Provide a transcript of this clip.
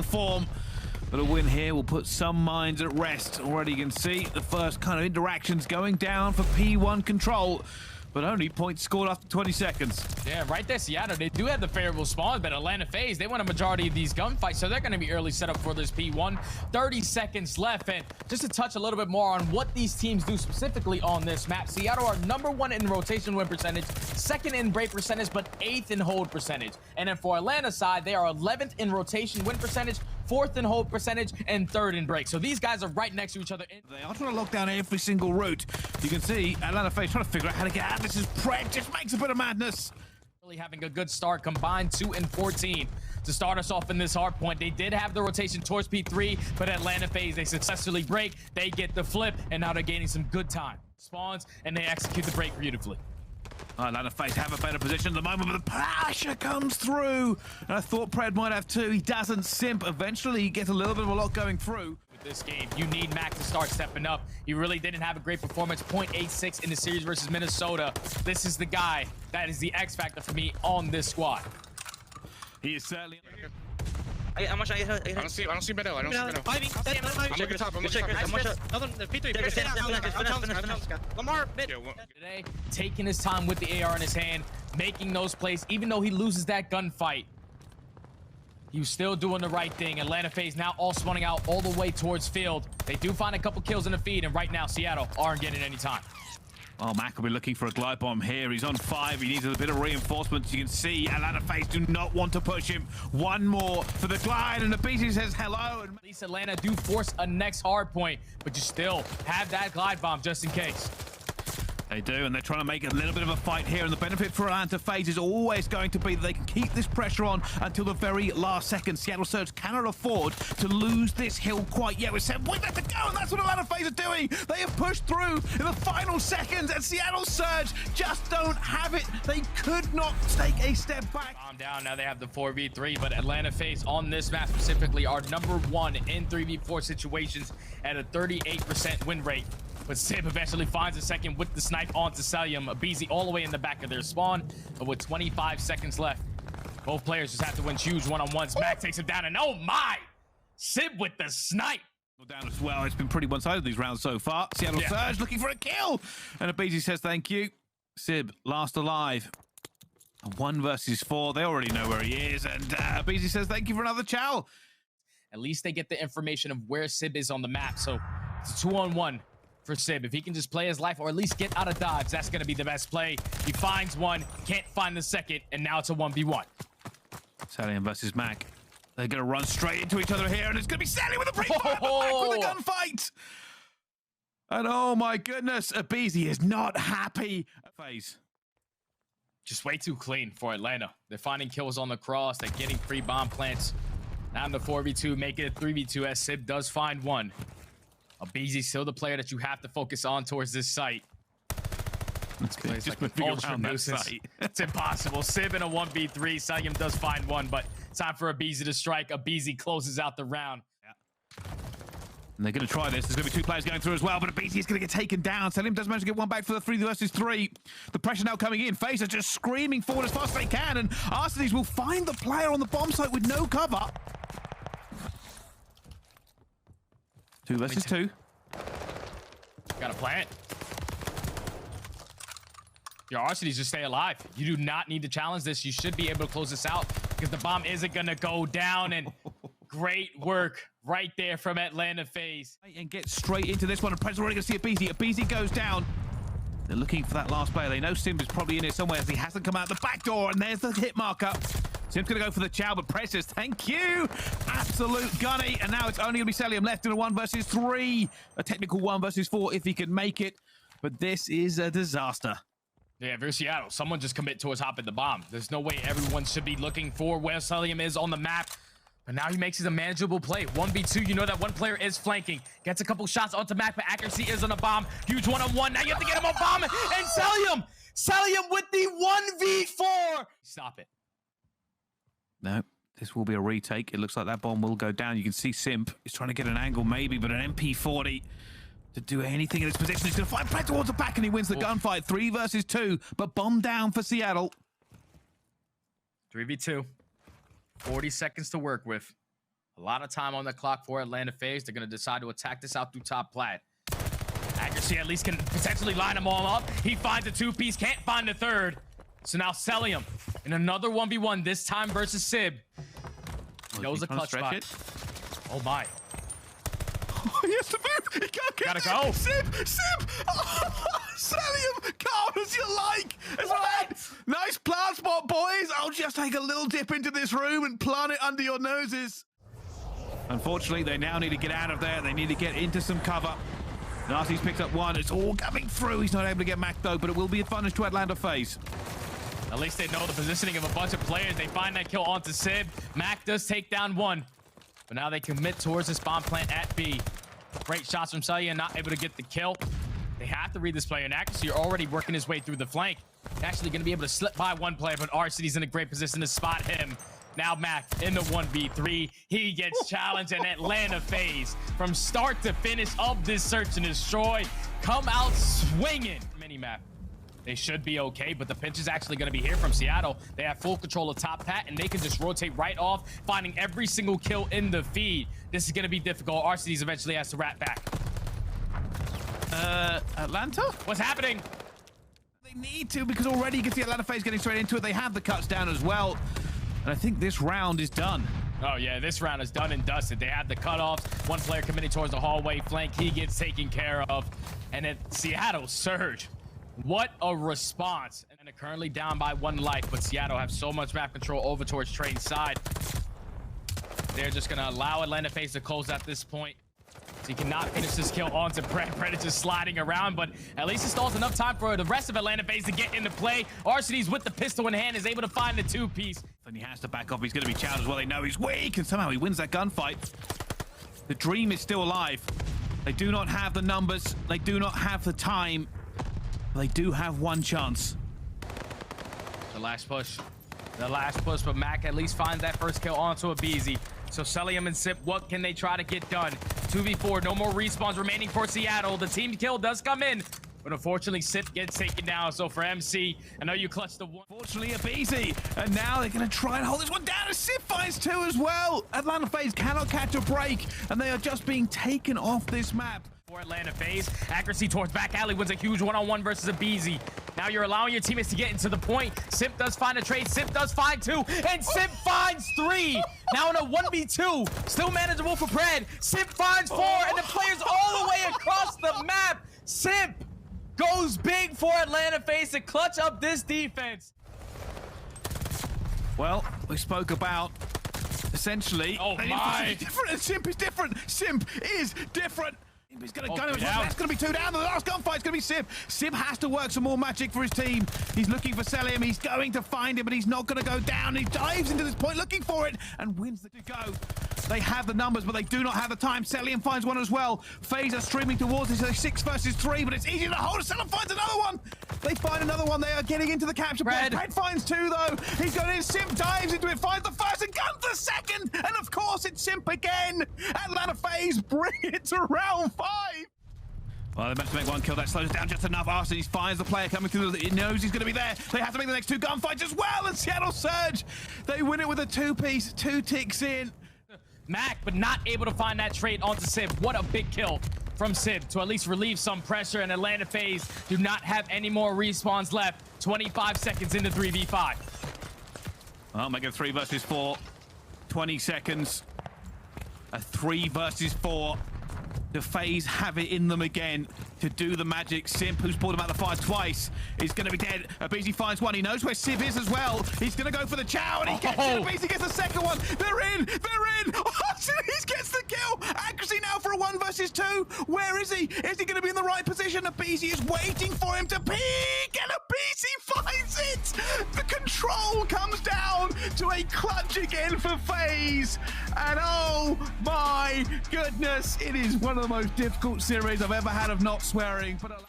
final form. But a win here will put some minds at rest. Already you can see the first kind of interactions going down for P1 Control. But only points scored after 20 seconds. Yeah, right there, Seattle. They do have the favorable spawn, but Atlanta FaZe, they won a majority of these gunfights, so they're going to be early set up for this P1. 30 seconds left, and just to touch a little bit more on what these teams do specifically on this map, Seattle are #1 in rotation win percentage, 2nd in break percentage, but 8th in hold percentage. And then for Atlanta side, they are 11th in rotation win percentage, 4th in hold percentage, and 3rd in break. So these guys are right next to each other. They are trying to lock down every single route. You can see Atlanta FaZe trying to figure out how to get out. This is Pred, just makes a bit of madness. Really having a good start, combined 2 and 14 to start us off in this hard point. They did have the rotation towards P3, but Atlanta FaZe, they successfully break, they get the flip, and now they're gaining some good time. Spawns, and they execute the break beautifully. Atlanta FaZe have a better position at the moment, but the pressure comes through. And I thought Pred might have two. He doesn't. Simp eventually gets a little bit of a lot going through. With this game, you need Mack to start stepping up. He really didn't have a great performance. 0.86 in the series versus Minnesota. This is the guy that is the X factor for me on this squad. He is certainly... I don't see middle. I don't see middle. I'm looking top. I'm looking top. Lamar mid. Today, taking his time with the AR in his hand, making those plays, even though he loses that gunfight. He was still doing the right thing. Atlanta FaZe now all spawning out all the way towards field. They do find a couple kills in the feed, and right now Seattle aren't getting any time. Oh, Mack will be looking for a glide bomb here. He's on 5. He needs a bit of reinforcements. You can see Atlanta FaZe do not want to push him. One more for the glide, and aBeZy says hello. And at least Atlanta do force a next hard point, but you still have that glide bomb just in case. They do, and they're trying to make a little bit of a fight here, and the benefit for Atlanta FaZe is always going to be that they can keep this pressure on until the very last second. Seattle Surge cannot afford to lose this hill quite yet. With 7 points left to go, and that's what Atlanta FaZe are doing. They have pushed through in the final seconds, and Seattle Surge just don't have it. They could not take a step back. Calm down, now they have the 4v3, but Atlanta FaZe on this map specifically are #1 in 3v4 situations at a 38% win rate. But Simp eventually finds a second with the snipe onto Cellium. aBeZy all the way in the back of their spawn. But with 25 seconds left, both players just have to win huge one-on-ones. Mack takes him down, and oh my! Simp with the snipe! Down as well. It's been pretty one-sided these rounds so far. Seattle Surge looking for a kill. And aBeZy says thank you. Sib, last alive. 1 versus 4. They already know where he is. And aBeZy says thank you for another chow. At least they get the information of where Sib is on the map. So it's a 2-on-1. For Sib, if he can just play his life or at least get out of dodge, that's going to be the best play. He finds one, can't find the second, and now it's a 1v1. Cellium versus Mack. They're going to run straight into each other here, and it's going to be Cellium with a pre-fire, but Mack with a gunfight. And oh my goodness, aBeZy is not happy. FaZe. Just way too clean for Atlanta. They're finding kills on the cross. They're getting free bomb plants. Now in the 4v2, make it a 3v2 as Sib does find one. aBeZy still the player that you have to focus on towards this site. This plays just like moving around that site. It's impossible. Sib in a 1v3. Cellium does find one, but time for aBeZy to strike. aBeZy closes out the round. Yeah. And they're going to try this. There's going to be 2 players going through as well, but aBeZy is going to get taken down. Cellium does manage to get one back for the 3 versus 3. The pressure now coming in. FaZe are just screaming forward as fast as they can, and Arcitys will find the player on the bomb site with no cover. 2 versus 2. Got a plant. Your Arcitys just stay alive. You do not need to challenge this. You should be able to close this out because the bomb isn't going to go down. And great work right there from Atlanta FaZe. And get straight into this one. And Pred's already going to see aBeZy. aBeZy goes down. They're looking for that last player. They know Simp is probably in here somewhere as he hasn't come out the back door. And there's the hit marker. Simp's going to go for the chow, but Pred says thank you. Absolute gunny. And now it's only going to be Cellium left in a 1 versus 3. A technical 1 versus 4 if he can make it. But this is a disaster. Yeah, versus Seattle. Someone just commit towards hopping the bomb. There's no way everyone should be looking for where Cellium is on the map. But now he makes it a manageable play. 1v2, you know that one player is flanking. Gets a couple shots onto Mack, but accuracy is on a bomb. Huge one-on-1. Now you have to get him a bomb. And Cellium with the 1v4. Stop it. No, this will be a retake. It looks like that bomb will go down. You can see Simp is trying to get an angle maybe, but an MP40 to do anything in his position. He's going to fight Pred towards the back, and he wins the gunfight. 3 versus 2, but bomb down for Seattle. 3v2. 40 seconds to work with. A lot of time on the clock for Atlanta FaZe. They're going to decide to attack this out through top plat. Accuracy at least can potentially line them all up. He finds a two-piece, can't find a third. So now Cellium in another 1v1, this time versus Sib. He knows a clutch spot. Oh my. Oh, he has to move. He can't get Gotta go. Simp. Oh, Cellium, calm as you like. Nice plant spot, boys. I'll just take a little dip into this room and plant it under your noses. Unfortunately, they now need to get out of there. They need to get into some cover. Nasty's picked up one. It's all coming through. He's not able to get Mack, though, but it will be advantage to Atlanta FaZe. At least they know the positioning of a bunch of players. They find that kill onto Sib. Mack does take down one. But now they commit towards the spawn plant at B. Great shots from Cellium, not able to get the kill. They have to read this player in accuracy. You're already working his way through the flank. Actually going to be able to slip by one player, but Arcitys in a great position to spot him. Now Mack in the 1v3. He gets challenged, and Atlanta FaZe, from start to finish of this search and destroy, come out swinging. Mini-map. They should be okay, but the pinch is actually going to be here from Seattle. They have full control of top pat, and they can just rotate right off, finding every single kill in the feed. This is going to be difficult. Arcitys eventually has to wrap back. Atlanta? What's happening? They need to, because already you can see Atlanta FaZe getting straight into it. They have the cuts down as well. And I think this round is done. Oh, yeah, this round is done and dusted. They have the cutoffs. One player committing towards the hallway flank. He gets taken care of. And then Seattle surge. What a response. And they're currently down by one life, but Seattle have so much map control over towards Train's side. They're just going to allow Atlanta FaZe to close at this point. So he cannot finish this kill onto Pred. Pred is just sliding around, but at least it stalls enough time for the rest of Atlanta FaZe to get into play. Arcitys with the pistol in hand is able to find the two-piece. And he has to back off. He's going to be challenged as well. They know he's weak, and somehow he wins that gunfight. The dream is still alive. They do not have the numbers. They do not have the time. They do have one chance. The last push. The last push, but Mack at least finds that first kill onto aBeZy. So Cellium and Simp, what can they try to get done? 2v4, no more respawns remaining for Seattle. The team kill does come in, but unfortunately Simp gets taken down. So for MC, I know you clutched the one. Fortunately, aBeZy, and now they're going to try and hold this one down as Simp finds two as well. Atlanta FaZe cannot catch a break, and they are just being taken off this map. For Atlanta FaZe, accuracy towards back alley wins a huge one-on-one versus aBeZy. Now you're allowing your teammates to get into the point. Simp does find a trade. Simp does find two, and Simp finds three. Now in a 1v2, still manageable for Pred. Simp finds four, and the players all the way across the map. Simp goes big for Atlanta FaZe to clutch up this defense. Well, we spoke about essentially. Oh my! Different, and Simp is different. Simp is different. He's going to gun him. That's going to be two down. The last gunfight's going to be Simp. Simp has to work some more magic for his team. He's looking for Cellium. He's going to find him, but he's not going to go down. He dives into this point looking for it and wins the go. They have the numbers, but they do not have the time. Cellium finds one as well. FaZe are streaming towards this. It's 6 versus 3, but it's easy to hold. Cellium finds another one. They find another one. They are getting into the capture point. Pred finds two, though. He's going in. Simp dives into it, finds the first and guns the second. And of course, it's Simp again. Atlanta FaZe bring it to round 5. Well, they managed to make one kill. That slows it down just enough. Arcitys finds the player coming through. He knows he's going to be there. They have to make the next two gunfights as well. And Seattle surge. They win it with a two-piece. 2 ticks in. Mack, but not able to find that trade onto Simp. What a big kill from Simp to at least relieve some pressure. And Atlanta FaZe do not have any more respawns left. 25 seconds into 3v5. Well, make it 3 versus 4. 20 seconds. A 3 versus 4. The FaZe have it in them again to do the magic. Simp, who's pulled him out the fire twice, is going to be dead. aBeZy finds one. He knows where Simp is as well. He's going to go for the chow, and he gets it. aBeZy gets the second one. They're in. They're in. Arcitys gets the kill. Accuracy now for a 1 versus 2. Where is he? Is he going to be in the right position? aBeZy is waiting for him to peek, and aBeZy finds it. The control comes down to a clutch again for FaZe. And oh my goodness, it is one of the most difficult series I've ever had of not swearing. But